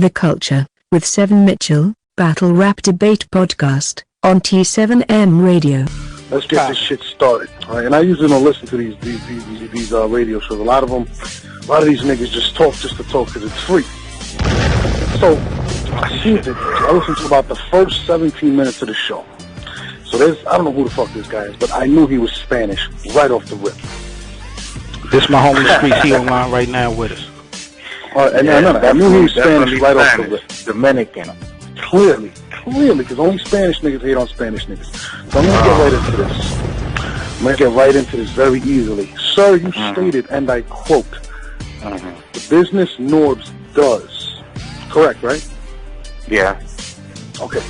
The Culture, with Seven Mitchell, Battle Rap Debate Podcast, on T7M Radio. Let's get this shit started. All right? And I usually don't listen to these radio shows. A lot of these niggas just talk just to talk because it's free. So, I listened to about the first 17 minutes of the show. So I don't know who the fuck this guy is, but I knew he was Spanish right off the rip. This my homie Street, he online right now with us. I knew he was Spanish right off the rip. Dominican. Clearly, because only Spanish niggas hate on Spanish niggas. So I'm gonna get right into this. I'm gonna get right into this very easily. Sir, you stated, and I quote, the business Norbs does. Correct, right? Yeah. Okay.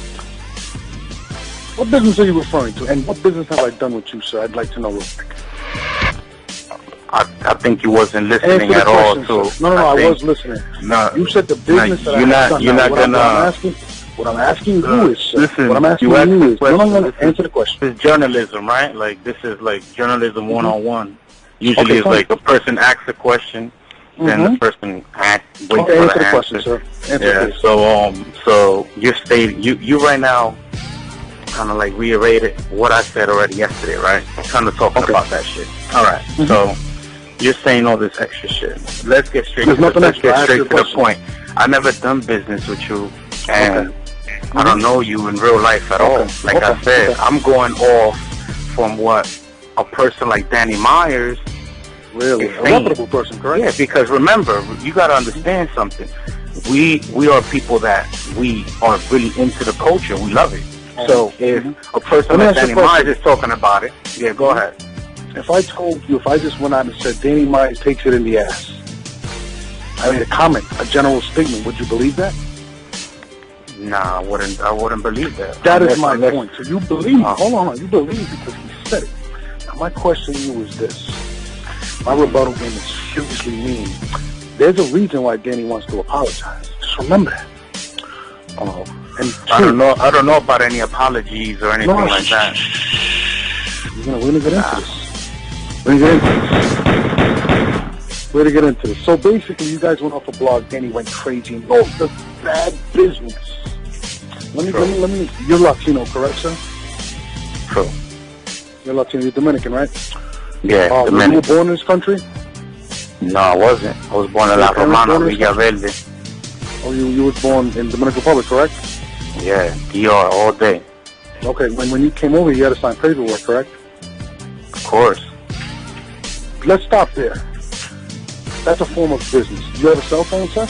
What business are you referring to? And what business have I done with you, sir? I'd like to know real quick. I think you wasn't listening at all. So no, I was listening. No, you said the business that I have done. You're not gonna. What I'm asking you is, sir. Listen, what I'm asking you is, answer the question. This is journalism, right? Like, this is like journalism one-on-one. Usually it's like a person asks a question, then the person waits for the answer. Question, sir. Yeah, so you're stating, you right now kind of like reiterated what I said already yesterday, right? Kind of talking about that shit. All right, so you're saying all this extra shit. Let's get straight to the point. I never done business with you, and I don't know you in real life at all. Like I said, I'm going off from what a person like Danny Myers really is a reputable person, correct? Yeah, because remember, you got to understand something. We are people that we are really into the culture. We love it. So if a person like Danny Myers is talking about it, yeah, go ahead. If I told you, if I just went out and said Danny Myers takes it in the ass, I made a comment, a general statement, would you believe that? Nah, I wouldn't believe that. That is my point. So you believe, hold on, you believe because he said it. Now my question to you is this. My rebuttal game is seriously mean. There's a reason why Danny wants to apologize. Just remember that. And I don't know about any apologies or anything like that. We're gonna get into this. We're gonna get into this. So basically, you guys went off a blog. Danny went crazy and the bad business. Let me. You're Latino, correct, sir? True. You're Latino. You're Dominican, right? Yeah, Dominican. You were born in this country? No, I wasn't. I was born in La Romana, Villaverde. Oh, you were born in Dominican Republic, correct? Yeah, DR all day. Okay, when you came over, you had to sign paperwork, correct? Of course. Let's stop there. That's a form of business. Do you have a cell phone, sir?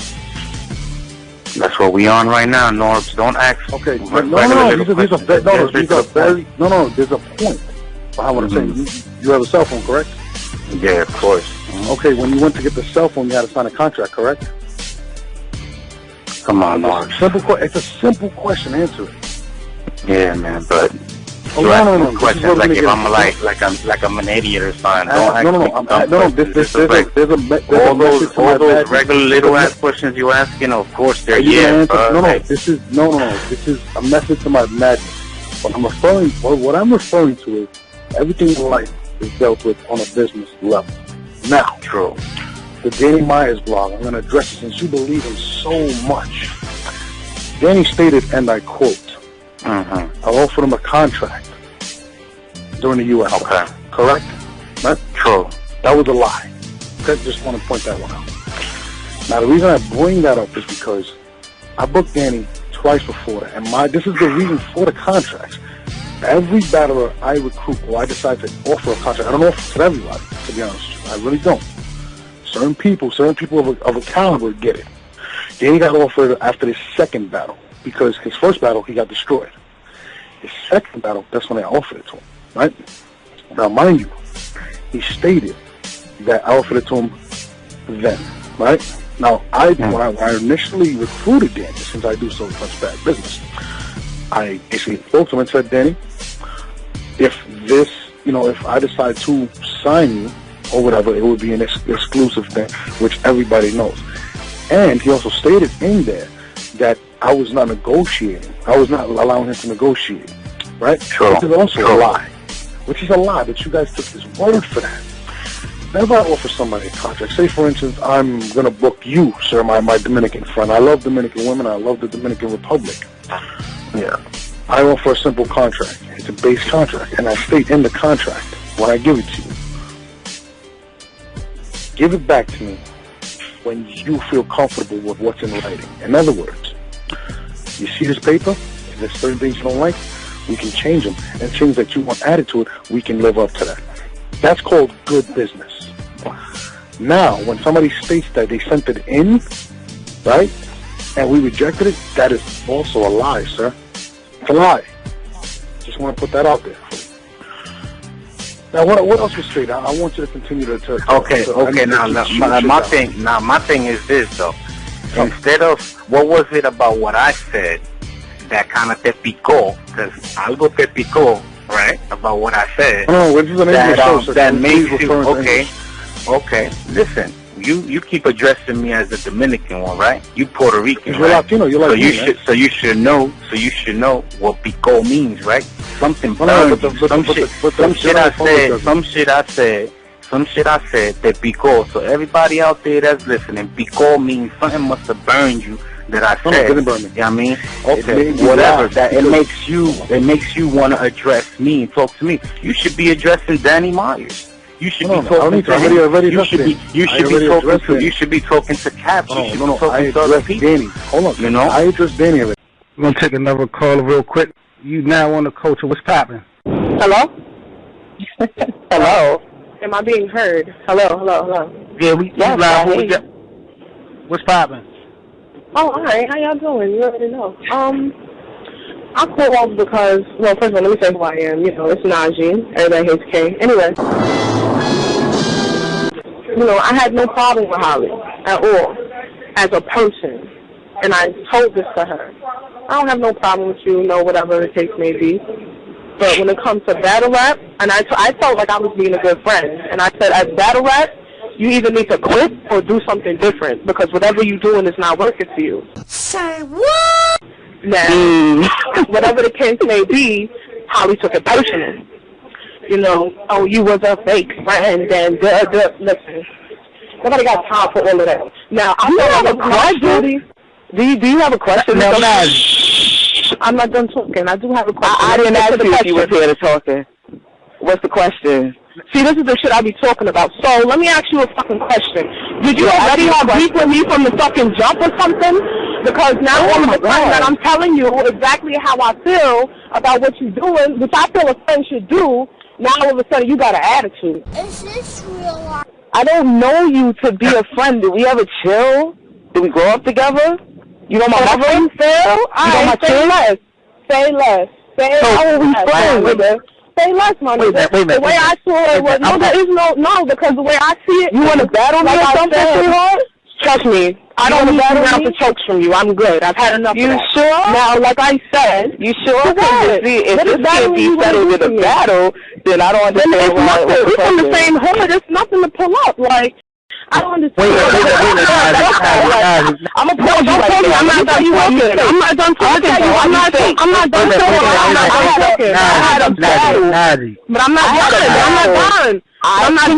That's what we on right now, Norbs. Don't ask. Okay. There's a point behind what I'm saying. You have a cell phone, correct? Yeah, of course. Okay, when you went to get the cell phone, you had to sign a contract, correct? Come on, Norbs. It's a simple question. Answer it. Yeah, man, but you ask questions like if I'm like I'm an idiot or something. There's all those regular little ass questions you asking. Of course, they're This is a message to my madness. What I'm referring to is everything in life is dealt with on a business level. Now, true. The Danny Myers blog. I'm going to address it since you believe him so much. Danny stated, and I quote, I offered him a contract during the U.S. Okay. Correct? Right? True. That was a lie. Okay? Just want to point that one out. Now, the reason I bring that up is because I booked Danny twice before that, and this is the reason for the contracts. Every battler I recruit or I decide to offer a contract, I don't offer it to everybody, to be honest with you. I really don't. Certain people of a caliber get it. Danny got offered after his second battle because his first battle, he got destroyed. His second battle, that's when I offered it to him, right? Now, mind you, he stated that I offered it to him then, right? Now, when I initially recruited Danny, since I do so much bad business, I basically spoke to him and said, Danny, if I decide to sign you or whatever, it would be an exclusive thing, which everybody knows. And he also stated in there that I was not negotiating. I was not allowing him to negotiate, right? True. Which is also a lie. Which is a lie, but you guys took his word for that. whenever I offer somebody a contract, say for instance, I'm going to book you, sir, my Dominican friend. I love Dominican women. I love the Dominican Republic. Yeah. I offer a simple contract. It's a base contract. And I state in the contract when I give it to you, give it back to me when you feel comfortable with what's in writing. In other words, you see this paper, if there's certain things you don't like, we can change them. And things that you want added to it, we can live up to that. That's called good business. Now, when somebody states that they sent it in, right, and we rejected it, that is also a lie, sir. It's a lie. Just want to put that out there. Now, what else was stated? I want you to continue to. Okay. Now, my thing is this though. Instead of what was it about what I said that kind of te picó? Because algo te picó, right? About what I said. No, this is an English show, so that makes you okay. Listen. You keep addressing me as the Dominican one, right? You Puerto Rican, you're right? Latino, you're like so you should know what pico means, right? Something burned. Some shit I said that pico. So everybody out there that's listening, pico means something must have burned you that I said. Didn't burn me. You know what I mean? Whatever. That it makes you want to address me and talk to me. You should be addressing Danny Myers. You should be talking to him. You should be talking to Cap. I addressed Danny. Hold on. You know? I addressed Danny already. We're going to take another call real quick. You now on the culture. What's popping? Hello? Hello? Am I being heard? Hello? Yeah, we live. What's popping? Oh, all right. How y'all doing? You already know. I called because, well, first of all, let me say who I am. You know, it's Najee. Everybody hates K. Anyway. You know, I had no problem with Holly at all as a person. And I told this to her. I don't have no problem with you, whatever the case may be. But when it comes to battle rap, and I felt like I was being a good friend. And I said, as battle rap, you either need to quit or do something different. Because whatever you're doing is not working for you. Say what? Now, whatever the case may be, Holly took it personal. You know, oh, you was a fake friend, and listen, nobody got time for all of that. Now, I have a question. Do you have a question? No, I'm not done talking. I do have a question. I didn't ask you if you was here to talking. What's the question? See, this is the shit I be talking about. So, let me ask you a fucking question. Did you already have beef with me from the fucking jump or something? Because now all of a sudden that I'm telling you exactly how I feel about what you're doing, which I feel a friend should do, now all of a sudden you got an attitude. Is this real life? I don't know you to be a friend. Did we ever chill? Did we grow up together? You know my mother? You feel? You know my say less. How are we friends? Say less, my nigga. The way I saw it was, no, because the way I see it. You want to battle me or something, sweetheart? Trust me, I don't need rounds of chokes from you. I'm good. I've had enough. You sure? Now, like I said, you sure? If this can't be settled with a battle, then I don't understand why. We're from the same hood. It's nothing to pull up. Like, I don't understand. Wait, I'm gonna pause you right there. I'm not done talking. I'm not done talking. I'm not done talking. I had a battle, but I'm not done. I'm not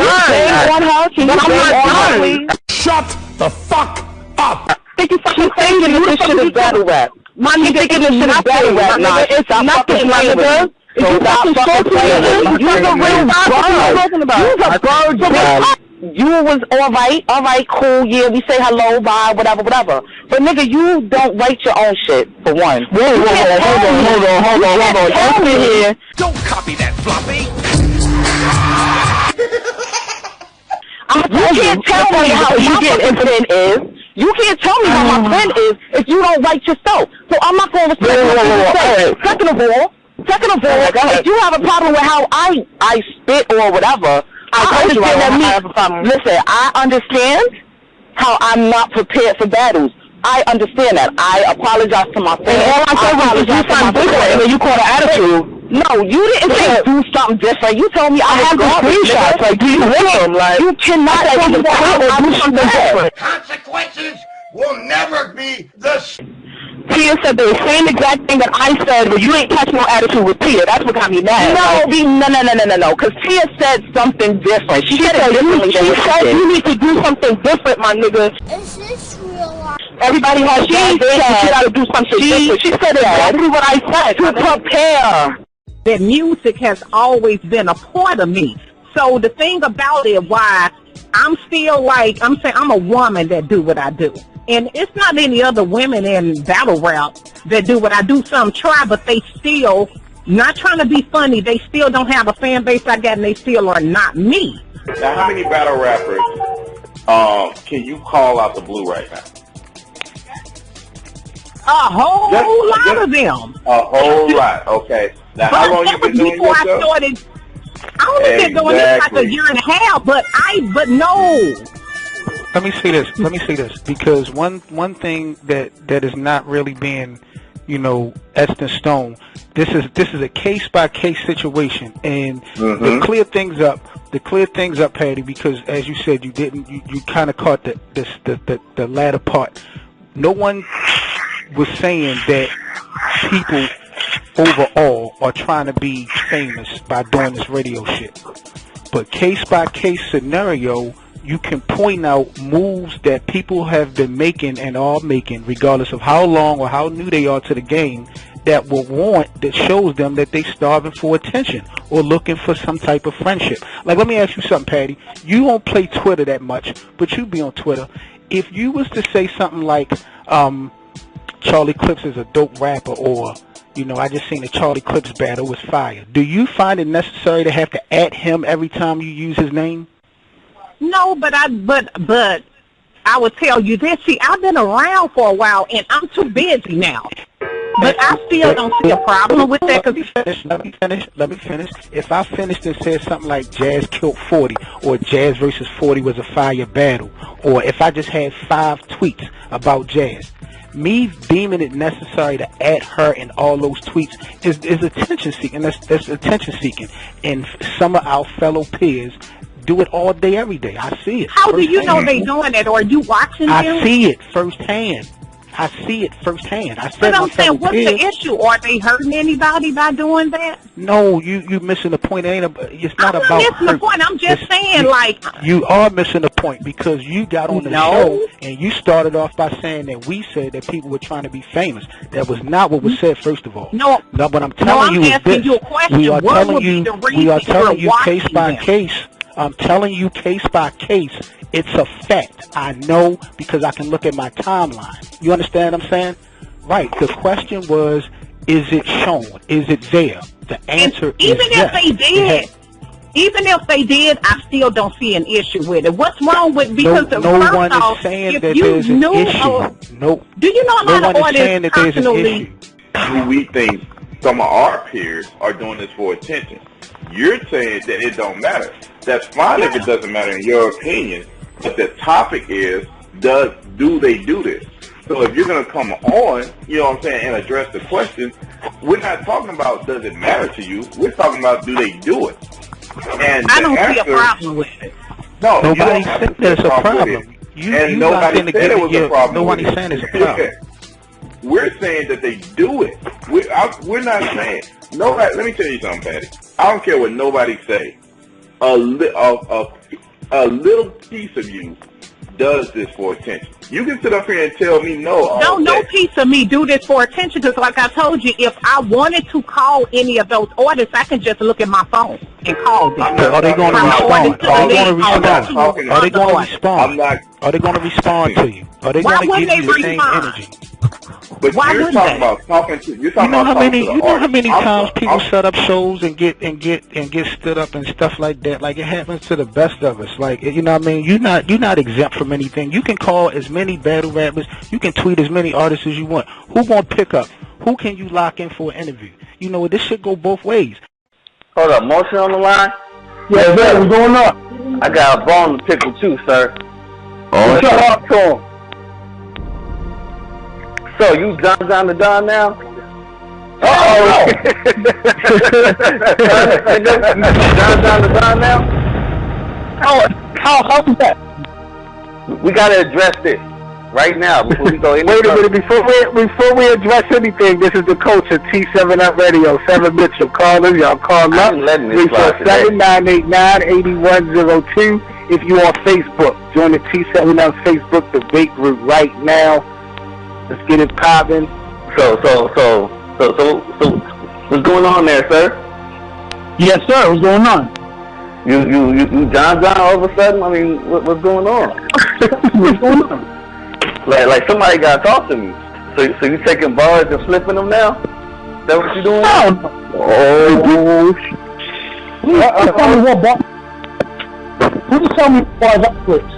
done. Shut the fuck up! Think you fucking thinking this shit is battle rap. My nigga, thinking this shit is battle rap. It's nothing, my nigga. If you fucking talking, you're the real bird. You're the bird. You was alright, cool, yeah, we say hello, bye, whatever. But nigga, you don't write your own shit, for one. Hold on. Don't sit here. Don't copy that floppy! You can't tell me how you get infinite is. You can't tell me how my friend is if you don't write yourself. So I'm not going to respect what you say. Second of all, if you have a problem with how I spit or whatever, I understand how I'm not prepared for battles. I understand that. I apologize to my friends. All I said was do something different, and then you called an attitude. No, you didn't say do something different. You told me I have the screenshots. Like, do you want them? Like, you cannot say you quit or do something different. Consequences will never be the Tia said the same exact thing that I said, but you ain't catch no attitude with Tia. That's what got me mad. No. Because Tia said something different. She said you need to do something different, my nigga. Is this real life? Everybody has bad days, but you gotta do something different. She said exactly what I said. To prepare. That music has always been a part of me. So the thing about it, why I'm still like, I'm saying I'm a woman that do what I do. And it's not any other women in battle rap that do what I do. Some try, but they still, not trying to be funny, they still don't have a fan base I got, and they still are not me. Now, how many battle rappers can you call out the blue right now? A whole lot of them. A whole lot, okay. Now, how long you been doing before yourself? I only been doing this like a year and a half, but no. Let me say this, because one thing that is not really being, etched in stone. This is a case by case situation, and to clear things up, Patty, because as you said, you kind of caught the latter part. No one was saying that people overall are trying to be famous by doing this radio shit, but case by case scenario, you can point out moves that people have been making and are making, regardless of how long or how new they are to the game, that shows them that they starving for attention or looking for some type of friendship. Like, let me ask you something, Patty. You don't play Twitter that much, but you be on Twitter. If you was to say something like, Charlie Clips is a dope rapper, or, I just seen a Charlie Clips battle was fire, do you find it necessary to have to @ him every time you use his name? No, but I would tell you this. See, I've been around for a while, and I'm too busy now. But I still don't see a problem with that. Let me finish. If I finished and said something like Jazz killed 40, or Jazz versus 40 was a fire battle, or if I just had 5 tweets about Jazz, me deeming it necessary to add her in all those tweets is attention seeking. That's attention seeking. And some of our fellow peers do it all day, every day. I see it. How do you know they doing it? Or are you watching them? I see it firsthand. I said, but I'm saying, what's the issue? Are they hurting anybody by doing that? No, you missing the point. It's not about missing the point. I'm just saying, you are missing the point, because you got on the show and you started off by saying that we said that people were trying to be famous. That was not what was said, first of all. No, but I'm telling you is this. You a question. We are telling you case by case. I'm telling you case by case. It's a fact. I know, because I can look at my timeline. You understand what I'm saying? Right. The question was, is it shown? Is it there? The answer is yes. Even if they did, I still don't see an issue with it. What's wrong with, because no one is saying that there's an issue. No. Do you know a lot of artists personally? Do we think some of our peers are doing this for attention? You're saying that it don't matter. That's fine if it doesn't matter in your opinion. But the topic is, do they do this? So if you're going to come on, you know what I'm saying, and address the question, we're not talking about does it matter to you. We're talking about do they do it? And I don't see a problem with it. No, nobody said there's a problem. Nobody said it was a problem. Nobody's saying it's a problem. We're saying that they do it. We're not saying nobody. Let me tell you something, Patty. I don't care what nobody say. A little piece of you does this for attention. You can sit up here and tell me no. No piece of me do this for attention, because like I told you, if I wanted to call any of those artists, I can just look at my phone and call them. Are they going to respond? Are they going to respond? Are they going to respond to you? Are they going to give you the same energy? But you're talking about talking to. You know how many times people set up shows and get stood up and stuff like that. Like, it happens to the best of us. Like, you know what I mean? You're not exempt from anything. You can call as many battle rappers. You can tweet as many artists as you want. Who gonna pick up? Who can you lock in for an interview? You know, this should go both ways. Hold up, Motion on the line? Yeah, sir. What's going on? I got a bone to pickle too, sir. Oh, shut up to him. So, you John the Don now? Uh-oh. John the Don now? How's that? We gotta address this. Right now, before we go in. Wait a minute, before we address anything, this is the coach of T7M Radio, 7 Mitchell. Call us, y'all call up. 347-989-8102. If you on Facebook, join the T7M Facebook debate group right now. Let's get it popping. So, what's going on there, sir? Yes, sir. What's going on? You John all of a sudden? I mean, what's going on? What's going on? Like somebody got to talk to me. So you taking bars and flipping them now? Is that what you doing? Please tell me bars I flipped.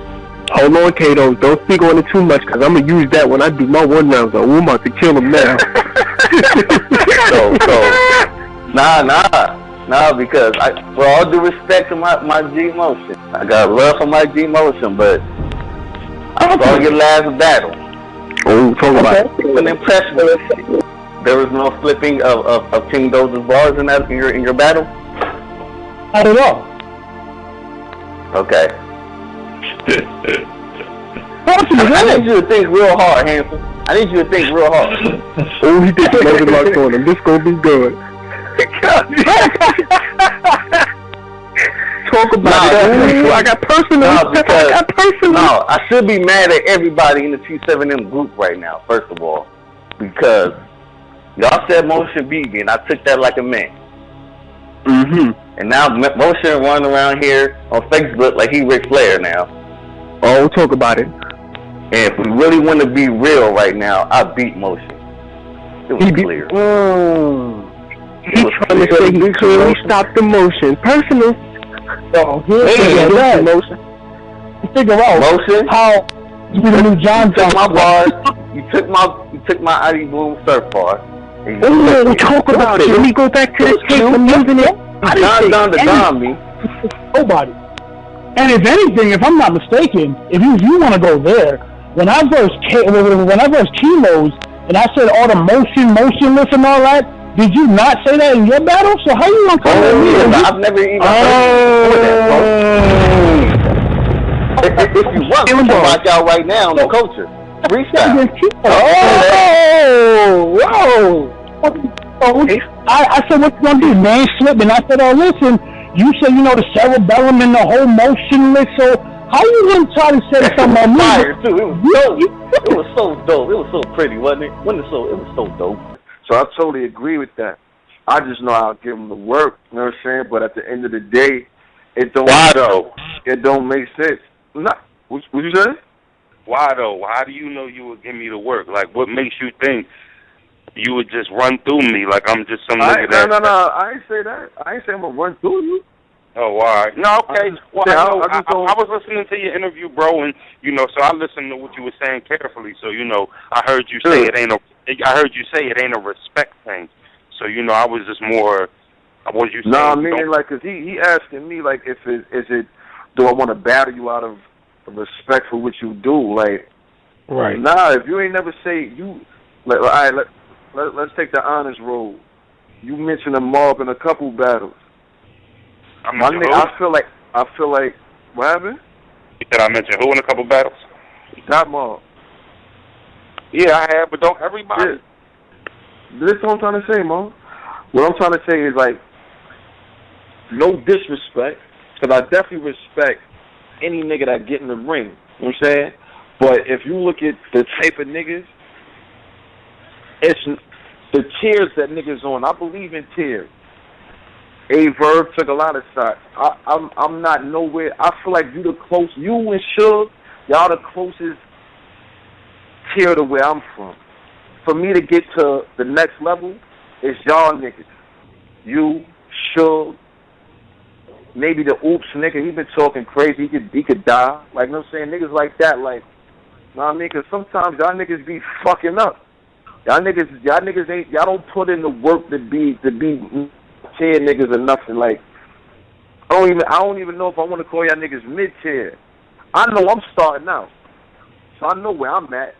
Hold on, Kato. Don't speak on it too much, because I'm going to use that when I do my one rounds. So we're about to kill him now. Nah, because for all due respect to my G Motion, I got love for my G Motion, but I saw your last battle. Oh, talk about it. An impression. There was no flipping of King Doza's bars in your battle? Not at all. Okay. I need you to think real hard, Hanson. I need you to think real hard. Oh, he did another luck on him. This gonna be good. Talk about it. I got personal. No, I should be mad at everybody in the T7M group right now, first of all, because y'all said Motion beat me, and I took that like a man. Mm-hmm. And now Motion running around here on Facebook like he Ric Flair now. Oh, we'll talk about it. And if we really want to be real right now, I beat Motion. It was clear. He's trying to say he clearly stopped the motion. Personal. So here's the motion. Figure out Motion. How you be the new John. You took my bars. You took my ID Boom surf bar. Oh, we talk about it. Let me go back to this case. I'm using it. John done to Don me. Nobody. And if anything, if I'm not mistaken, if you want to go there, when I versed Kilos and I said all the motionless and all that, did you not say that in your battle? So how you gonna come at me? I've never even heard that. If you want, I'm gonna watch out right now on the culture. Freestyle. I said, what you gonna do, man? Slip, and I said, oh, listen. You said, the cerebellum and the whole motionless, so how you gonna try to say something on me? Fire, too. It was so dope. It was so pretty, wasn't it? It was so dope. So I totally agree with that. I just know I'll give them the work, you know what I'm saying? But at the end of the day, it don't. Why though? It don't make sense. What you say? Why though? How do you know you would give me the work? Like, what makes you think you would just run through me like I'm just some nigga that... No. I ain't say that. I ain't say I'm gonna run through you. Oh, all right. No, okay. Well, I was listening to your interview, bro, and so I listened to what you were saying carefully. So I heard you say it ain't a respect thing. So I was just more. What you saying? No, I mean like, cause he asking me like, if is it do I want to battle you out of respect for what you do? Like, right? Nah, if you ain't never say you. Like, all right, let's take the honest road. You mentioned a mob in a couple battles. I feel like what happened? You said I mentioned who in a couple battles? Not mob. Yeah, I have, but don't everybody. Yeah. This is what I'm trying to say, Mo. What I'm trying to say is like, no disrespect, because I definitely respect any nigga that get in the ring. You know what I'm saying? But if you look at the type of niggas, it's the tiers that niggas on. I believe in tiers. A-Verb took a lot of shots. I'm not nowhere. I feel like you and Suge, y'all the closest tier to where I'm from. For me to get to the next level, it's y'all niggas. You, Suge, maybe the Oops nigga, he been talking crazy, he could die. Like, you know what I'm saying? Niggas like that, like, you know what I mean? Because sometimes y'all niggas be fucking up. Y'all niggas don't put in the work to be tier niggas or nothing. Like, I don't even know if I want to call y'all niggas mid-tier. I know I'm starting out, so I know where I'm at.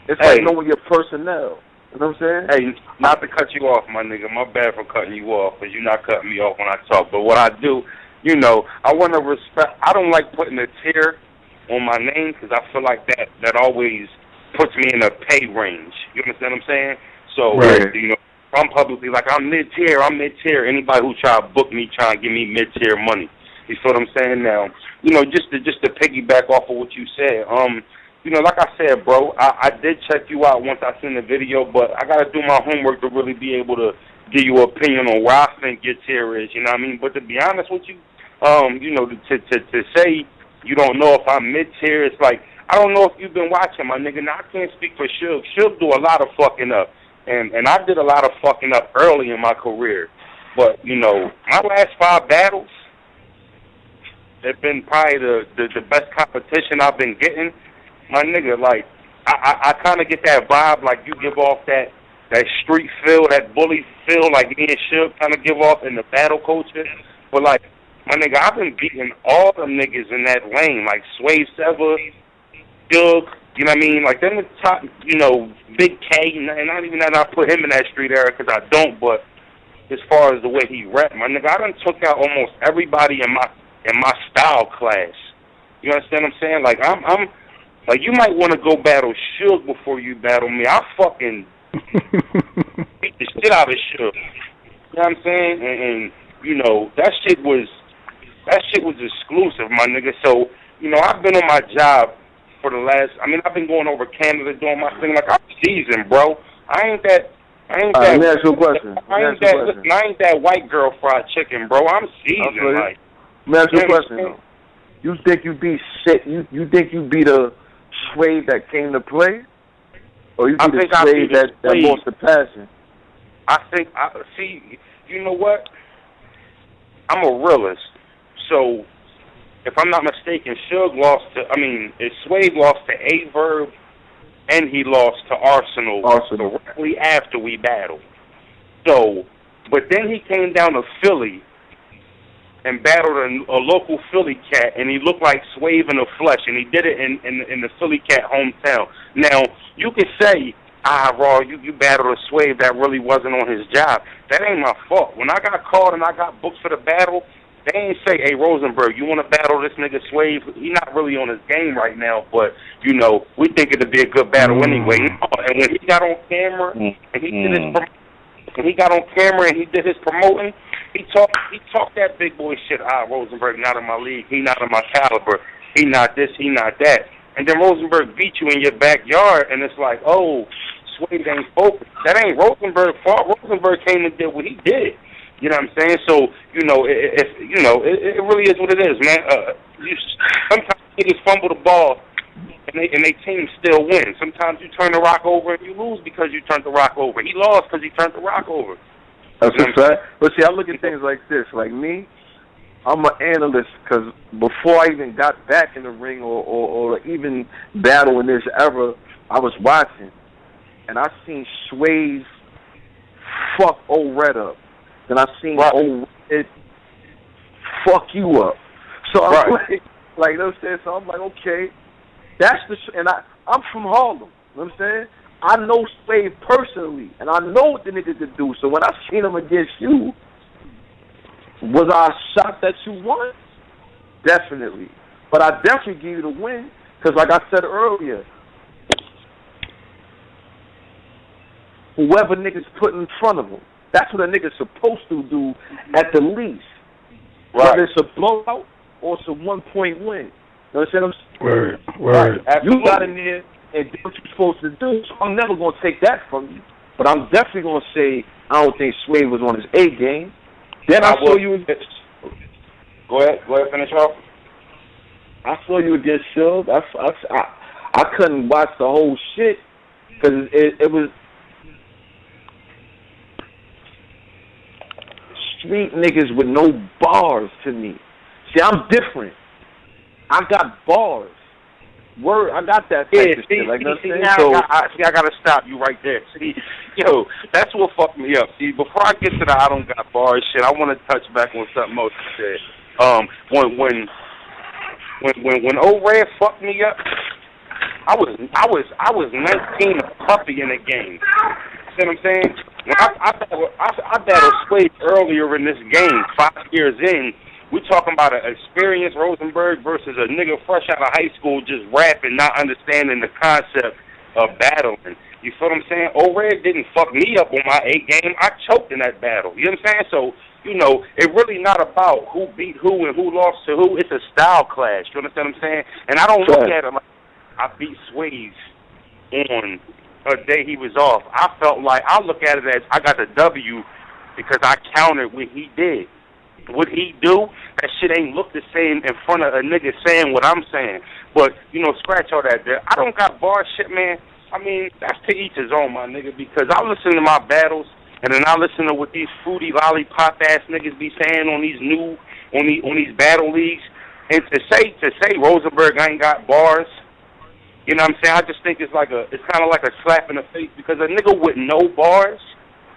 It's like knowing your personnel. You know what I'm saying? Hey, not to cut you off, my nigga. My bad for cutting you off, because you're not cutting me off when I talk. But what I do, I want to respect. I don't like putting a tier on my name because I feel like that always puts me in a pay range. You understand what I'm saying? So, you know, I'm publicly like, I'm mid-tier. Anybody who try to book me, try to give me mid-tier money. You feel what I'm saying? Now, you know, just to piggyback off of what you said, you know, like I said, bro, I did check you out once I seen the video, but I got to do my homework to really be able to give you an opinion on where I think your tier is, you know what I mean? But to be honest with you, you know, to say you don't know if I'm mid-tier, it's like, I don't know if you've been watching, my nigga. Now, I can't speak for Suge. Suge do a lot of fucking up, and I did a lot of fucking up early in my career. But, you know, my last 5 battles have been probably the best competition I've been getting. My nigga, like, I kind of get that vibe, like you give off that street feel, that bully feel, like me and Suge kind of give off in the battle culture. But, like, my nigga, I've been beating all them niggas in that lane, like Sway Sever, Suge, you know what I mean? Like, them the top, you know, Big K, and not even that I put him in that street era, because I don't, but as far as the way he rap, my nigga, I done took out almost everybody in my style class. You understand what I'm saying? Like, I'm like, you might want to go battle Suge before you battle me. I fucking beat the shit out of Suge. You know what I'm saying? And you know, that shit was exclusive, my nigga. So, you know, I've been on my job for the last, I mean, I've been going over Canada doing my thing. Like, I'm seasoned, bro. I ain't that. Let me ask you a question. Listen, I ain't that white girl fried chicken, bro. I'm seasoned. Like, let me ask you a question, though. You think you beat shit? You think you beat a Sway that came to play, or you beat a Sway that lost the passion? I think. See, you know what? I'm a realist, so if I'm not mistaken, Suge lost to. I mean, Sway lost to A-Verb, and he lost to Arsenal directly after we battled. So, but then he came down to Philly and battled a local Philly cat, and he looked like Swave in the flesh, and he did it in the Philly cat hometown. Now, you could say, Raw, you battled a Swave that really wasn't on his job. That ain't my fault. When I got called and I got booked for the battle, they ain't say, hey, Rosenberg, you want to battle this nigga Swave? He not really on his game right now, but, you know, we think it'd be a good battle anyway. And when he got on camera and he did his promoting, he talked that big boy shit. Rosenberg not in my league. He not in my caliber. He not this. He not that. And then Rosenberg beat you in your backyard, and it's like, oh, Swade ain't focused. That ain't Rosenberg's fault. Rosenberg came and did what he did. You know what I'm saying? So, you know, it really is what it is, man. Sometimes niggas fumble the ball, and they team still win. Sometimes you turn the rock over and you lose because you turned the rock over. He lost because he turned the rock over. That's a fact. But see, I look at things like this. Like me, I'm an analyst because before I even got back in the ring or even battle in this era, I was watching. And I seen Swave fuck old Red up. And I seen old Red fuck you up. So I'm like, you know what I'm saying? So I'm like, okay, that's and I'm from Harlem. You know what I'm saying? I know Swave personally, and I know what the nigga could do. So when I seen him against you, was I shocked that you won? Definitely. But I definitely give you the win, because like I said earlier, whoever niggas put in front of him, that's what a nigga's supposed to do at the least. Right. Whether it's a blowout or it's a 1-point win. You understand what I'm saying? Word. You got in there and did what you're supposed to do. So I'm never going to take that from you. But I'm definitely going to say I don't think Sway was on his A game. Then I saw you against... Go ahead, finish off. I saw you against Suge. I couldn't watch the whole shit because it was... street niggas with no bars to me. See, I'm different. I got bars. Word, I got that type of shit. Like, I gotta stop you right there. See, yo, that's what fucked me up. See, before I get to the I don't got bars shit, I want to touch back on something else you said. When old Red fucked me up, I was 19, a puppy in the game. See what I'm saying? When I battled Swade earlier in this game, 5 years in, We talking about an experienced Rosenberg versus a nigga fresh out of high school just rapping, not understanding the concept of battling. You feel what I'm saying? O-Red didn't fuck me up on my A game. I choked in that battle. You know what I'm saying? So, you know, it really not about who beat who and who lost to who. It's a style clash. You understand what I'm saying? And I don't look at it like I beat Swayze on a day he was off. I felt like I look at it as I got the W because I countered what he did. What he do, that shit ain't look the same in front of a nigga saying what I'm saying. But, you know, scratch all that there. I don't got bar shit, man. I mean, that's to each his own, my nigga, because I listen to my battles, and then I listen to what these fruity lollipop-ass niggas be saying on these on these battle leagues. And to say Rosenberg ain't got bars, you know what I'm saying? I just think it's kind of like a slap in the face, because a nigga with no bars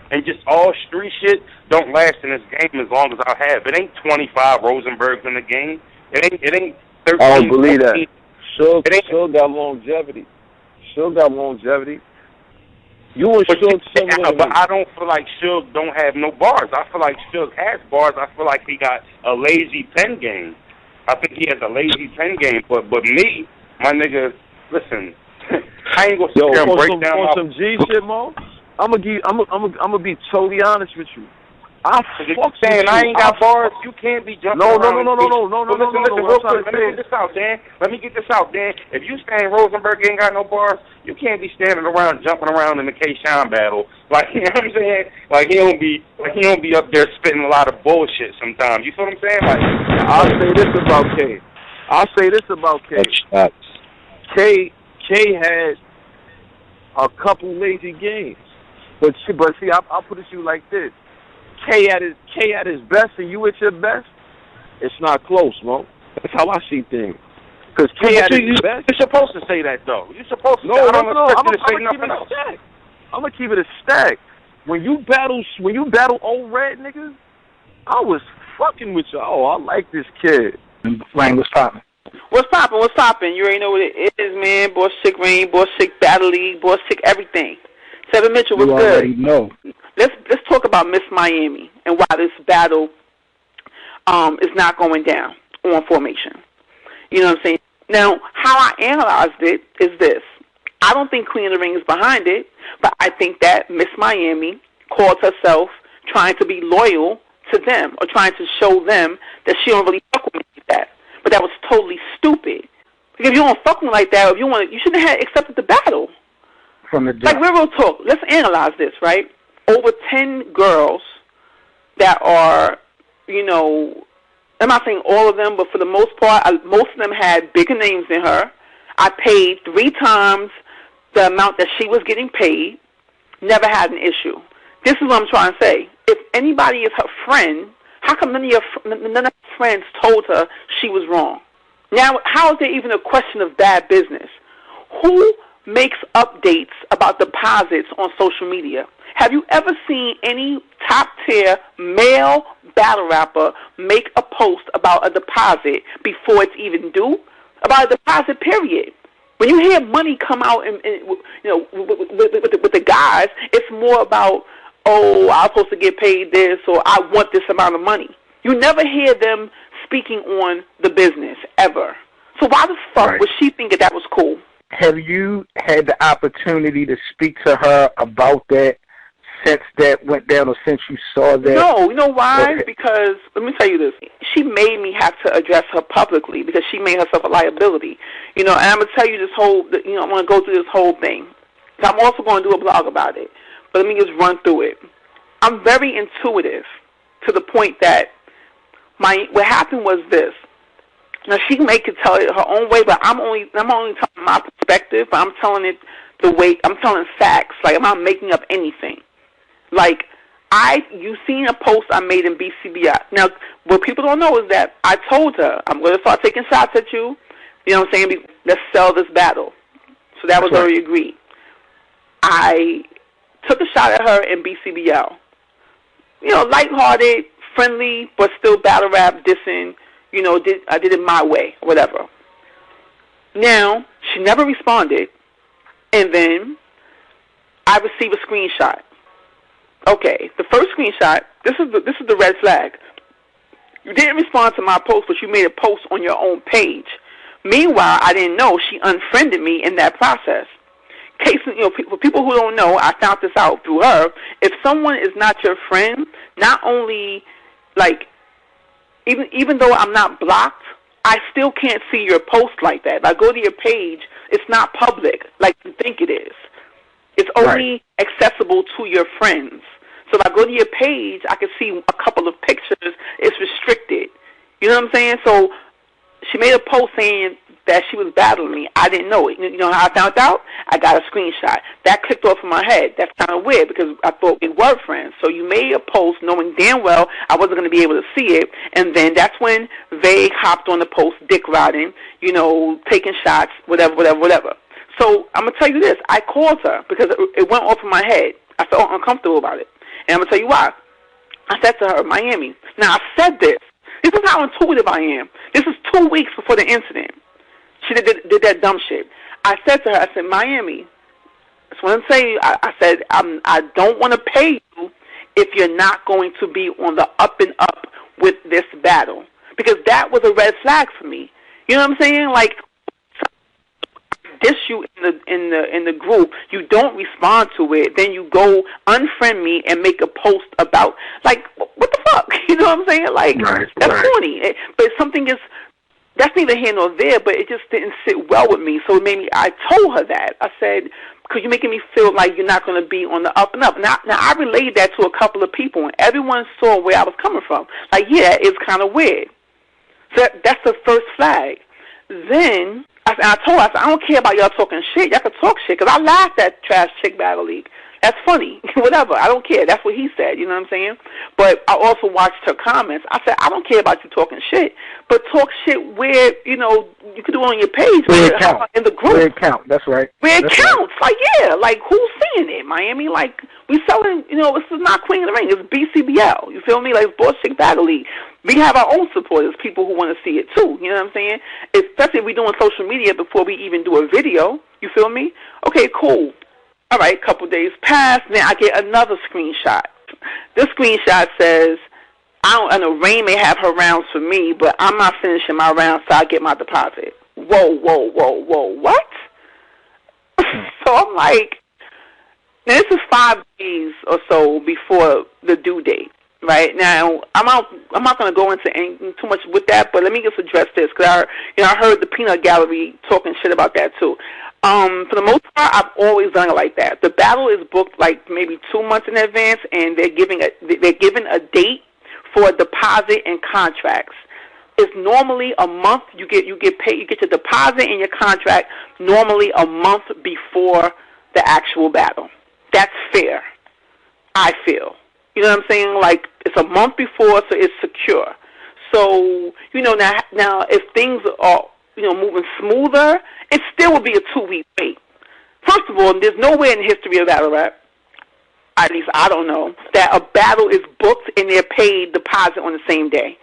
and just all street shit don't last in this game as long as I have. It ain't 25 Rosenbergs in the game. It ain't 13. I don't believe 14. that. Suge got longevity. Suge got longevity. You and Suge similar. But I don't feel like Suge don't have no bars. I feel like Suge has bars. I feel like he got a lazy pen game. I think he has a lazy pen game. But me, my nigga, listen, I ain't gonna sit there and break down on some G shit, Mo. I'm gonna be totally honest with you. I ain't got bars. You can't be jumping around. No. Listen, real quick. Let me get this out, Dan. If you saying Rosenberg ain't got no bars, you can't be standing around jumping around in the K-Shine battle. Like, you know what I'm saying? Like he don't be up there spitting a lot of bullshit sometimes. You feel what I'm saying? Like, I'll say this about K. K had a couple lazy games. But see, I'll put it to you like this. K at his best and you at your best, it's not close, Mo. That's how I see things. Because K at his best. You're supposed to say that, though. You're supposed to. No. I'm gonna keep it a stack. I'm gonna keep it a stack. When you battle O-Red niggas, I was fucking with you. Oh, I like this kid. Rain, what's poppin'? What's poppin'? You already know what it is, man. Boss Sick Rain, Boss Sick Battle League, Boss Sick everything. 7 Mitchell, what's good? You already know. Let's talk about Miss Miami and why this battle is not going down on formation. You know what I'm saying? Now, how I analyzed it is this. I don't think Queen of the Ring is behind it, but I think that Miss Miami calls herself trying to be loyal to them or trying to show them that she don't really fuck with me like that. But that was totally stupid. Because if you don't fuck with me like that, if you shouldn't have accepted the battle. From the jump. Like, real talk. Let's analyze this, right? Over 10 girls that are, you know, I'm not saying all of them, but for the most part, most of them had bigger names than her. I paid 3 times the amount that she was getting paid. Never had an issue. This is what I'm trying to say. If anybody is her friend, how come none of her friends told her she was wrong? Now, how is there even a question of bad business? Who makes updates about deposits on social media? Have you ever seen any top-tier male battle rapper make a post about a deposit before it's even due? About a deposit, period. When you hear money come out, and you know, with the guys, it's more about, oh, I'm supposed to get paid this, or I want this amount of money. You never hear them speaking on the business, ever. So why the fuck was she thinking that was cool? Have you had the opportunity to speak to her about that since that went down, or since you saw that? No, you know why? Because, let me tell you this, she made me have to address her publicly because she made herself a liability. You know, and I'm going to tell you this whole, you know, I'm going to go through this whole thing. So I'm also going to do a blog about it. But let me just run through it. I'm very intuitive to the point that what happened was this. Now, she may could tell it her own way, but I'm only telling my perspective, but I'm telling it the way, I'm telling facts. Like, I'm not making up anything. Like, you seen a post I made in BCBI. Now, what people don't know is that I told her, I'm going to start taking shots at you. You know what I'm saying? Let's sell this battle. So that was already agreed. I took a shot at her in BCBL. You know, lighthearted, friendly, but still battle rap, dissing. You know, I did it my way, whatever. Now, she never responded, and then I received a screenshot. Okay, the first screenshot, this is the red flag. You didn't respond to my post, but you made a post on your own page. Meanwhile, I didn't know she unfriended me in that process. For people who don't know, I found this out through her. If someone is not your friend, not only, like, even though I'm not blocked, I still can't see your post like that. If I go to your page, it's not public like you think it is. It's only accessible to your friends. So if I go to your page, I can see a couple of pictures. It's restricted. You know what I'm saying? So she made a post saying that she was battling me. I didn't know it. You know how I found out? I got a screenshot. That clicked off in my head. That's kind of weird because I thought we were friends. So you made a post knowing damn well I wasn't going to be able to see it. And then that's when Vague hopped on the post, dick riding, taking shots, whatever. So I'm going to tell you this. I called her because it went off in my head. I felt uncomfortable about it. And I'm going to tell you why. I said to her, Miami. Now, I said this. This is how intuitive I am. This is 2 weeks before the incident. She did that dumb shit. I said to her, I said, Miami, that's what I'm saying. I said, I don't want to pay you if you're not going to be on the up and up with this battle. Because that was a red flag for me. You know what I'm saying? Like, diss you in the group, you don't respond to it, then you go unfriend me and make a post about, like, what the fuck? You know what I'm saying? Like, that's corny. But that's neither here nor there, but it just didn't sit well with me. So it made me, I told her that. I said, because you're making me feel like you're not going to be on the up and up. Now I relayed that to a couple of people, and everyone saw where I was coming from. Like, yeah, it's kind of weird. So that's the first flag. Then I told her, I said, I don't care about y'all talking shit. Y'all can talk shit, because I laughed at Trash Chick Battle League. That's funny. Whatever. I don't care. That's what he said. You know what I'm saying? But I also watched her comments. I said, I don't care about you talking shit, but talk shit where, you could do it on your page. Where it counts. In the group. Where it counts. That's right. Where it counts. Right. Like, yeah. Like, who's seeing it, Miami? Like, we selling, this is not Queen of the Ring. It's BCBL. You feel me? Like, it's Boss Chick Battle League. We have our own supporters, people who want to see it, too. You know what I'm saying? Especially if we're doing social media before we even do a video. You feel me? Okay, cool. All right, couple days pass, then I get another screenshot. This screenshot says, I know Rain may have her rounds for me, but I'm not finishing my rounds till I get my deposit. Whoa, what? So I'm like, now this is 5 days or so before the due date, right? Now, I'm not going to go into too much with that, but let me just address this, because I heard the Peanut Gallery talking shit about that too. For the most part, I've always done it like that. The battle is booked like maybe 2 months in advance, and they're given a date for deposit and contracts. It's normally a month. You get paid. You get your deposit and your contract normally a month before the actual battle. That's fair, I feel. You know what I'm saying? Like, it's a month before, so it's secure. So now if things are moving smoother, it still would be a 2-week wait. First of all, there's nowhere in the history of battle rap, at least I don't know, that a battle is booked and they're paid deposit on the same day.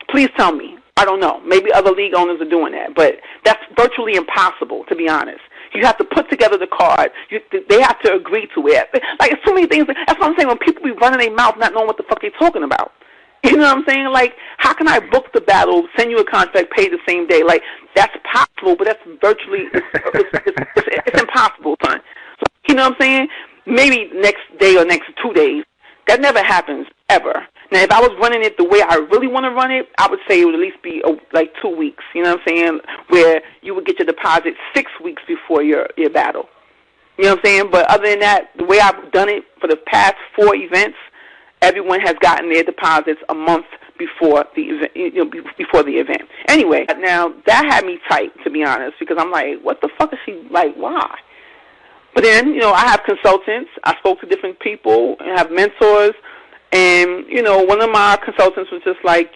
Please tell me. I don't know. Maybe other league owners are doing that, but that's virtually impossible, to be honest. You have to put together the card. They have to agree to it. Like, it's so many things. That's what I'm saying. When people be running their mouth not knowing what the fuck they're talking about. You know what I'm saying? Like, how can I book the battle, send you a contract, pay the same day? Like, that's possible, but that's virtually, it's impossible, son. So, you know what I'm saying? Maybe next day or next 2 days. That never happens, ever. Now, if I was running it the way I really want to run it, I would say it would at least be, like, 2 weeks. You know what I'm saying? Where you would get your deposit 6 weeks before your battle. You know what I'm saying? But other than that, the way I've done it for the past 4 events, everyone has gotten their deposits a month before the event. Anyway, now that had me tight, to be honest, because I'm like, what the fuck is she like? Why? But then, I have consultants. I spoke to different people and have mentors, and one of my consultants was just like,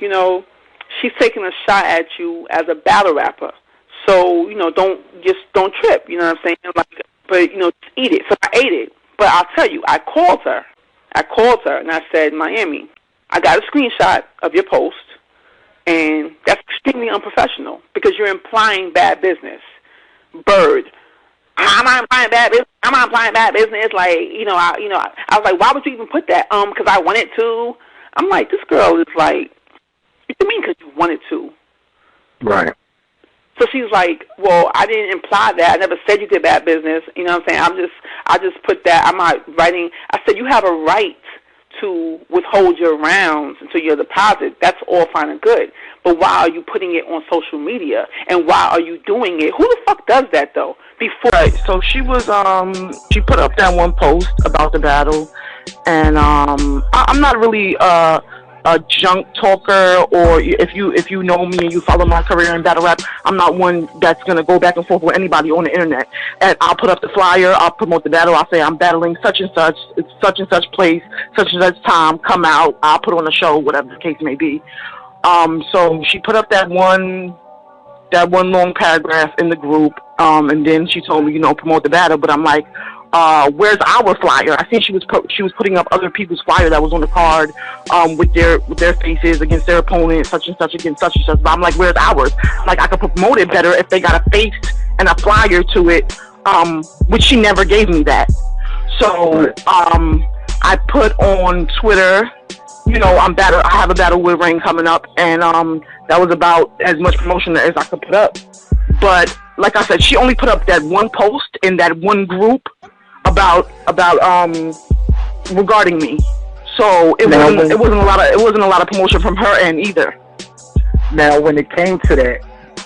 she's taking a shot at you as a battle rapper, so don't trip. You know what I'm saying? Like, but just eat it. So I ate it. But I'll tell you, I called her and I said, Miami, I got a screenshot of your post, and that's extremely unprofessional because you're implying bad business. Bird, I'm not implying bad business. I'm not implying bad business. Like, I was like, why would you even put that? Because I wanted to. I'm like, this girl is like, What do you mean because you wanted to? Right. So she's like, well, I didn't imply that. I never said you did bad business. You know what I'm saying? I just put that. I'm not writing. I said you have a right to withhold your rounds until your deposit. That's all fine and good. But why are you putting it on social media? And why are you doing it? Who the fuck does that, though? Before. Right, so she was, she put up that one post about the battle. And I'm not really a junk talker, or if you know me and you follow my career in battle rap, I'm not one that's going to go back and forth with anybody on the internet. And I'll put up the flyer, I'll promote the battle, I'll say I'm battling such and such, it's such and such place, such and such time, come out, I'll put on a show, whatever the case may be. So she put up that one long paragraph in the group, and then she told me, promote the battle, but I'm like, where's our flyer? I think she was putting up other people's flyer that was on the card, with their faces against their opponent, such and such against such and such. But I'm like, where's ours? Like, I could promote it better if they got a face and a flyer to it, which she never gave me that. So I put on Twitter, I have a battle with Rain coming up, and that was about as much promotion as I could put up. But like I said, she only put up that one post in that one group about regarding me. So it wasn't a lot of promotion from her end either. Now, when it came to that,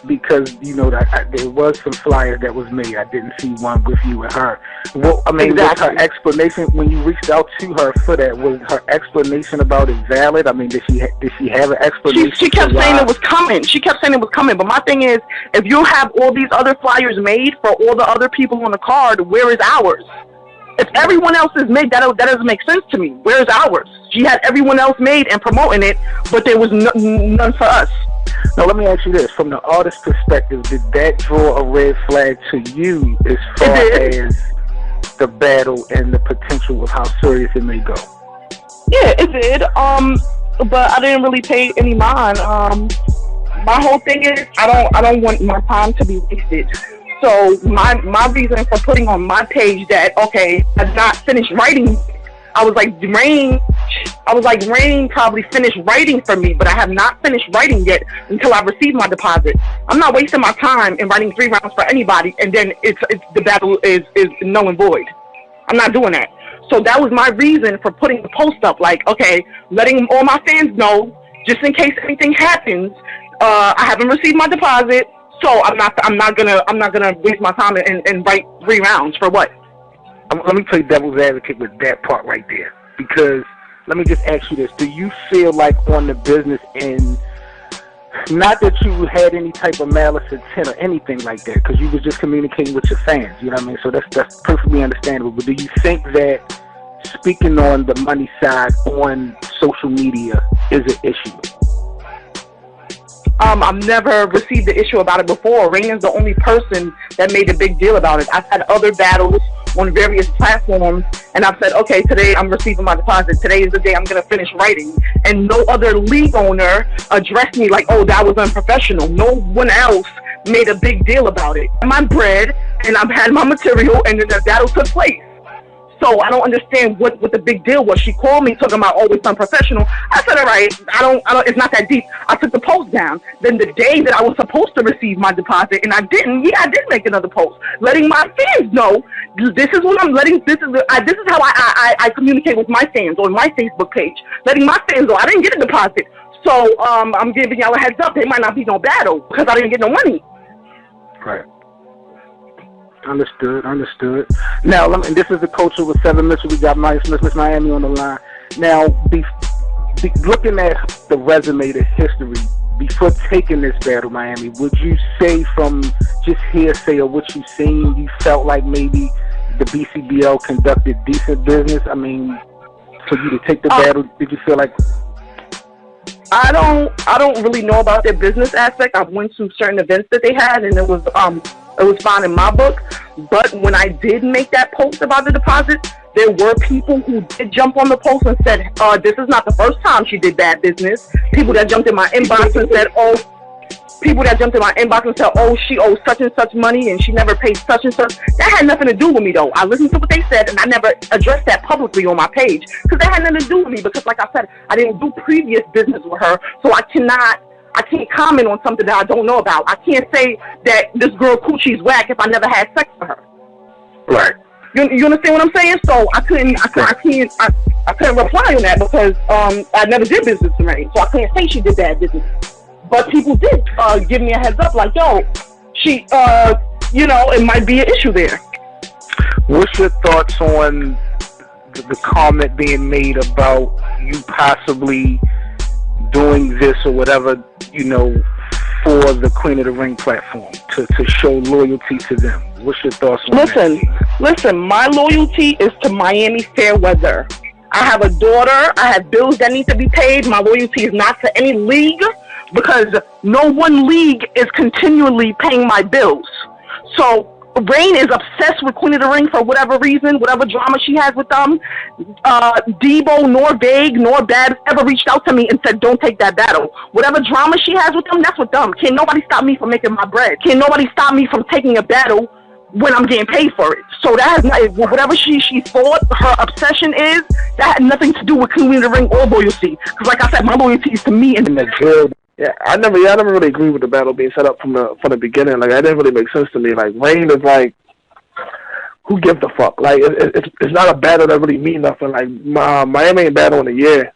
because there was some flyers that was made, I didn't see one with you and her. Well, I mean, exactly. Was her explanation when you reached out to her for that? Was her explanation about it valid? I mean, did she have an explanation? She kept saying it was coming. She kept saying it was coming. But my thing is, if you have all these other flyers made for all the other people on the card, where is ours? If everyone else is made, that doesn't make sense to me. Where's ours? She had everyone else made and promoting it, but there was none for us. Now, let me ask you this. From the artist's perspective, did that draw a red flag to you as far as the battle and the potential of how serious it may go? Yeah, it did. But I didn't really pay any mind. My whole thing is I don't want my time to be wasted. So my reason for putting on my page that, okay, I've not finished writing, I was like, Rain probably finished writing for me, but I have not finished writing yet until I receive my deposit. I'm not wasting my time in writing 3 rounds for anybody, and then it's the battle is null and void. I'm not doing that. So that was my reason for putting the post up, like, okay, letting all my fans know, just in case anything happens, I haven't received my deposit, so I'm not gonna waste my time and write 3 rounds for what? Let me play devil's advocate with that part right there, because let me just ask you this. Do you feel like on the business end, not that you had any type of malice intent or anything like that, because you was just communicating with your fans, you know what I mean? So that's perfectly understandable. But do you think that speaking on the money side on social media is an issue? I've never received the issue about it before. Rain is the only person that made a big deal about it. I've had other battles on various platforms, and I've said, okay, today I'm receiving my deposit. Today is the day I'm going to finish writing. And no other league owner addressed me like, oh, that was unprofessional. No one else made a big deal about it. I'm bread, and I've had my material, and then the battle took place. So I don't understand what the big deal was. She called me talking about always unprofessional. I said, all right, I don't, it's not that deep. I took the post down. Then the day that I was supposed to receive my deposit and I didn't, I did make another post letting my fans know this is what I'm letting, this is how I communicate with my fans on my Facebook page, letting my fans know I didn't get a deposit. So I'm giving y'all a heads up. There might not be no battle because I didn't get no money. Right. Understood. Now, this is the culture with 7 Mitchell. We got Miss Miami on the line. Now, looking at the resume, the history, before taking this battle, Miami, would you say from just hearsay of what you've seen, you felt like maybe the BCBL conducted decent business? I mean, for you to take the battle, did you feel like... I don't really know about their business aspect. I went to certain events that they had, and it was fine in my book. But when I did make that post about the deposit, there were people who did jump on the post and said, this is not the first time she did bad business. People that jumped in my inbox and said, oh, people that jumped in my inbox and said, oh, she owes such and such money and she never paid such and such. That had nothing to do with me, though. I listened to what they said, and I never addressed that publicly on my page because that had nothing to do with me because, like I said, I didn't do previous business with her, so I can't comment on something that I don't know about. I can't say that this girl coochie's whack if I never had sex with her. Right. You understand what I'm saying? So I couldn't reply on that because I never did business with Rain, so I couldn't say she did bad business. But people did give me a heads up, like, yo, she, it might be an issue there. What's your thoughts on the comment being made about you possibly doing this or whatever, for the Queen of the Ring platform to show loyalty to them? What's your thoughts on that? Listen, my loyalty is to Miami Fairweather. I have a daughter. I have bills that need to be paid. My loyalty is not to any league because no one league is continually paying my bills. So Rain is obsessed with Queen of the Ring for whatever reason, whatever drama she has with them. Debo, nor Vague, nor Babs ever reached out to me and said, don't take that battle. Whatever drama she has with them, that's with them. Can't nobody stop me from making my bread. Can't nobody stop me from taking a battle when I'm getting paid for it. So that has not, whatever she thought her obsession is, that had nothing to do with Queen of the Ring or loyalty. Because like I said, my loyalty is to me and the good. Yeah, I never really agree with the battle being set up from the beginning. Like, that didn't really make sense to me. Like, Rain is like, who gives a fuck? Like, it's not a battle that really means nothing. Like, Miami ain't battle in a year.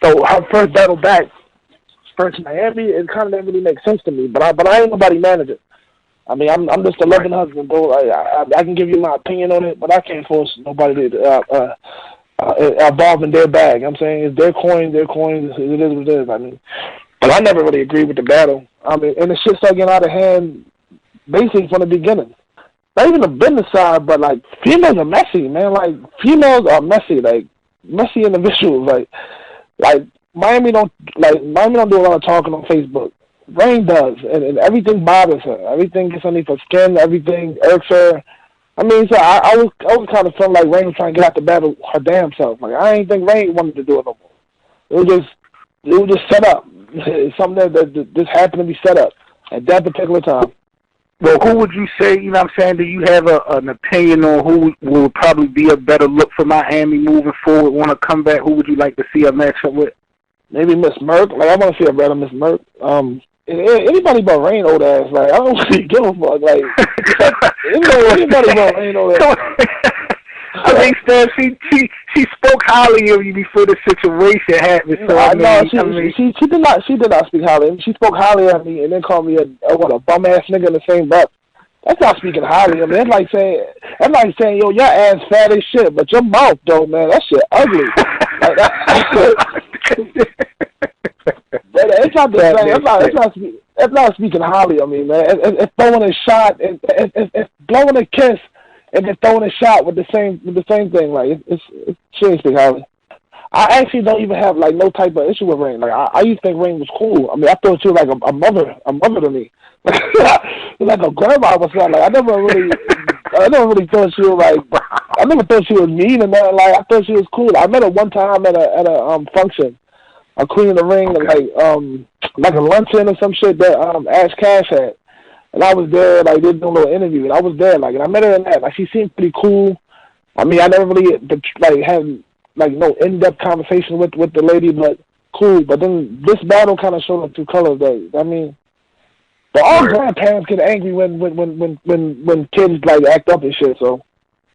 So her first battle back versus Miami, it kind of didn't really make sense to me. But I ain't nobody manager. I mean, I'm just a loving husband, bro. I can give you my opinion on it, but I can't force nobody to involve in their bag. I'm saying it's their coin. It is what it is. I mean. But I never really agreed with the battle. I mean, and the shit started getting out of hand basically from the beginning. Not even the business side, but, like, females are messy, man. Like, females are messy, like, messy individuals. Like Miami don't do a lot of talking on Facebook. Rain does, and everything bothers her. Everything gets underneath her skin. Everything irks her. I mean, so I was kind of feeling like Rain was trying to get out the battle her damn self. Like, I ain't think Rain wanted to do it no more. It was just set up. It's something that just happened to be set up at that particular time. Well, who would you say, you know what I'm saying, do you have an opinion on who will probably be a better look for Miami moving forward, want to come back? Who would you like to see a matchup with? Maybe Miss Merck. Like, I want to see a better Miss Merck. Anybody but Rain old ass. Like, I don't really give a fuck. Like, anybody but Rain old ass. I think, Stan, she spoke highly of you before the situation happened. So she did not speak highly of me. She spoke highly of me and then called me a bum ass nigga in the same breath. That's not speaking highly of me. That's like saying, yo, your ass fat as shit, but your mouth though, man, that shit ugly. It's not the same. That's not speaking highly of me, man. It's throwing a shot. It's blowing a kiss. And then throwing a shot with the same thing, like it's she ain't speak highly. I actually don't even have like no type of issue with Rain. Like I used to think Rain was cool. I mean, I thought she was like a mother to me, like a grandma or something. Like I never really thought she was like. I never thought she was mean and nothing. Like I thought she was cool. I met her one time at a function, a Queen of the Ring, like a luncheon or some shit that Ash Cash had. And I was there, like, they did a little interview, and I was there, like, and I met her in that. Like, she seemed pretty cool. I mean, I never really, like, had, like, no in-depth conversation with the lady, but cool. But then this battle kind of showed up through colors. I mean, but all grandparents get angry when kids, like, act up and shit, so.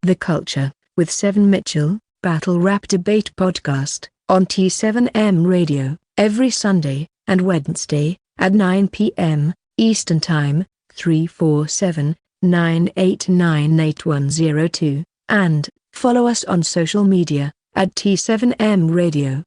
The Culture, with 7 Mitchell, Battle Rap Debate Podcast, on T7M Radio, every Sunday and Wednesday, at 9 p.m. Eastern Time. 347-989-8102, and follow us on social media at T7M Radio.